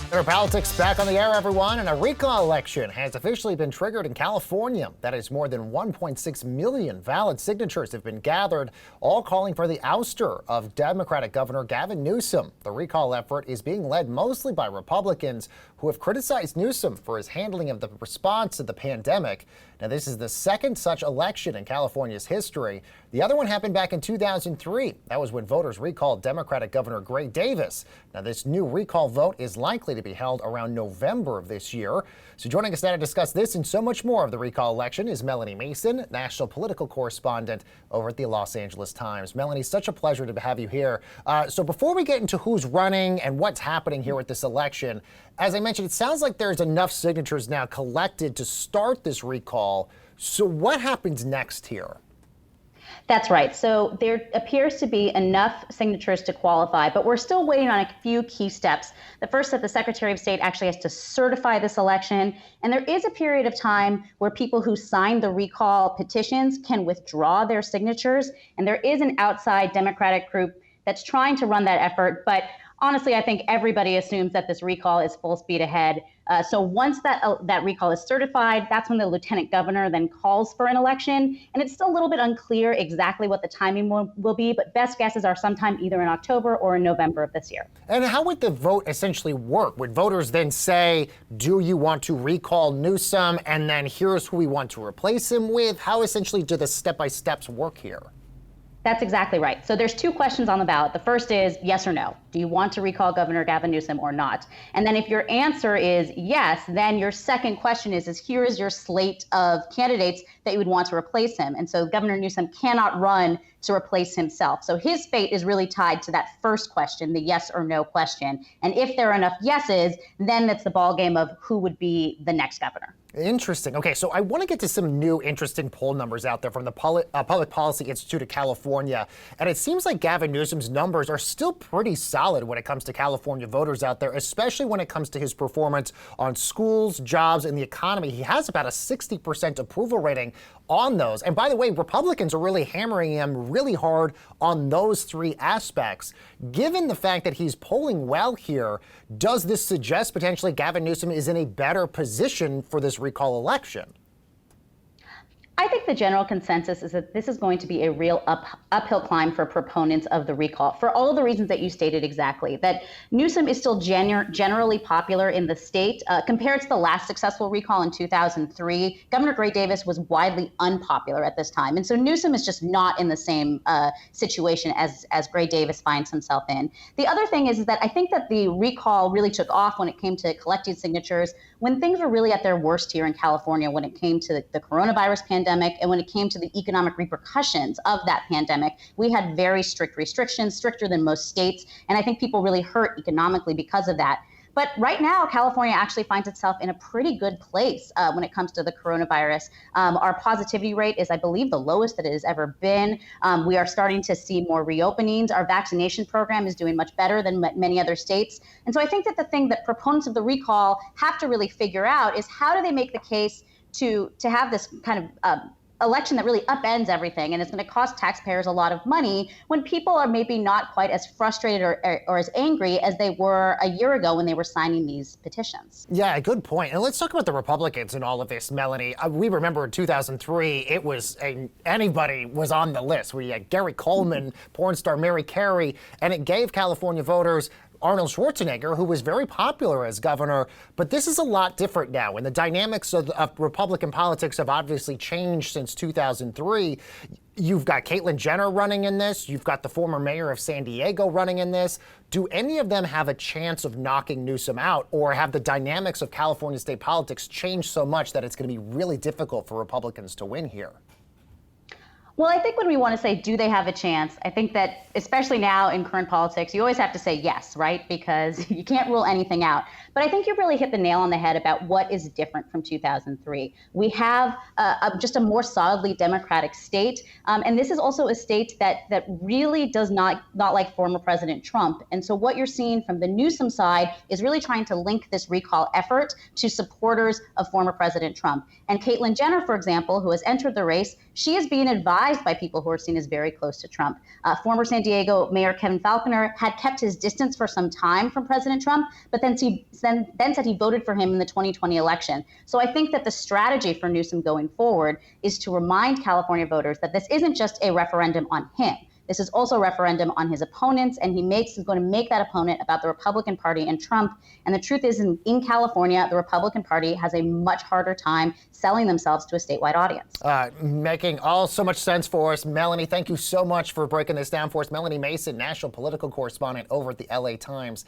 Cheddar Politics back on the air, everyone, and a recall election has officially been triggered in California. That is, more than 1.6 million valid signatures have been gathered, all calling for the ouster of Democratic Governor Gavin Newsom. The recall effort is being led mostly by Republicans who have criticized Newsom for his handling of the response to the pandemic. Now, this is the second such election in California's history. The other one happened back in 2003. That was when voters recalled Democratic Governor Gavin Newsom. Now, this new recall vote is likely to be held around November of this year. So joining us now to discuss this and so much more of the recall election is Melanie Mason, national political correspondent over at the Los Angeles Times. Melanie, such a pleasure to have you here. So before we get into who's running and what's happening here with this election, as I mentioned, it sounds like there's enough signatures now collected to start this recall. So what happens next here? That's right. So there appears to be enough signatures to qualify, but we're still waiting on a few key steps. The first, that the Secretary of State actually has to certify this election. And there is a period of time where people who signed the recall petitions can withdraw their signatures. And there is an outside Democratic group that's trying to run that effort. But honestly, I think everybody assumes that this recall is full speed ahead. So once that recall is certified, that's when the lieutenant governor then calls for an election. And it's still a little bit unclear exactly what the timing will be, but best guesses are sometime either in October or in November of this year. And how would the vote essentially work? Would voters then say, do you want to recall Newsom, and then here's who we want to replace him with? How essentially do the step-by-steps work here? That's exactly right. So there's two questions on the ballot. The first is yes or no. Do you want to recall Governor Gavin Newsom or not? And then if your answer is yes, then your second question is here is your slate of candidates that you would want to replace him. And so Governor Newsom cannot run to replace himself. So his fate is really tied to that first question, the yes or no question. And if there are enough yeses, then it's the ballgame of who would be the next governor. Interesting. Okay, so I want to get to some new interesting poll numbers out there from the Public Policy Institute of California. And it seems like Gavin Newsom's numbers are still pretty solid when it comes to California voters out there, especially when it comes to his performance on schools, jobs, and the economy. He has about a 60% approval rating on those. And by the way, Republicans are really hammering him really hard on those three aspects. Given the fact that he's polling well here, does this suggest potentially Gavin Newsom is in a better position for this recall election? I think the general consensus is that this is going to be a real uphill climb for proponents of the recall for all of the reasons that you stated exactly, that Newsom is still generally popular in the state. Compared to the last successful recall in 2003, Governor Gavin Newsom was widely unpopular at this time. And so Newsom is just not in the same situation as Gavin Newsom finds himself in. The other thing is that I think that the recall really took off when it came to collecting signatures when things were really at their worst here in California, when it came to the coronavirus pandemic and when it came to the economic repercussions of that pandemic. We had very strict restrictions, stricter than most states, and I think people really hurt economically because of that. But right now, California actually finds itself in a pretty good place when it comes to the coronavirus. Our positivity rate is, I believe, the lowest that it has ever been. We are starting to see more reopenings. Our vaccination program is doing much better than many other states. And so I think that the thing that proponents of the recall have to really figure out is how do they make the case to have this kind of election that really upends everything, and it's going to cost taxpayers a lot of money when people are maybe not quite as frustrated or as angry as they were a year ago when they were signing these petitions. Yeah, good point. And let's talk about the Republicans in all of this, Melanie. We remember in 2003, it was anybody was on the list. We had Gary Coleman, porn star Mary Carey, and it gave California voters Arnold Schwarzenegger, who was very popular as governor. But this is a lot different now, and the dynamics of Republican politics have obviously changed since 2003. You've got Caitlyn Jenner running in this. You've got the former mayor of San Diego running in this. Do any of them have a chance of knocking Newsom out, or have the dynamics of California state politics changed so much that it's going to be really difficult for Republicans to win here? Well, I think when we want to say, do they have a chance? I think that especially now in current politics, you always have to say yes, right? Because you can't rule anything out. But I think you really hit the nail on the head about what is different from 2003. We have just a more solidly Democratic state. And this is also a state that really does not like former President Trump. And so what you're seeing from the Newsom side is really trying to link this recall effort to supporters of former President Trump. And Caitlyn Jenner, for example, who has entered the race, she is being advised despised by people who are seen as very close to Trump. Former San Diego Mayor Kevin Falconer had kept his distance for some time from President Trump, but then said he voted for him in the 2020 election. So I think that the strategy for Newsom going forward is to remind California voters that this isn't just a referendum on him. This is also a referendum on his opponents, and he's going to make that opponent about the Republican Party and Trump. And the truth is, in California, the Republican Party has a much harder time selling themselves to a statewide audience. Making all so much sense for us. Melanie, thank you so much for breaking this down for us. Melanie Mason, national political correspondent over at the LA Times.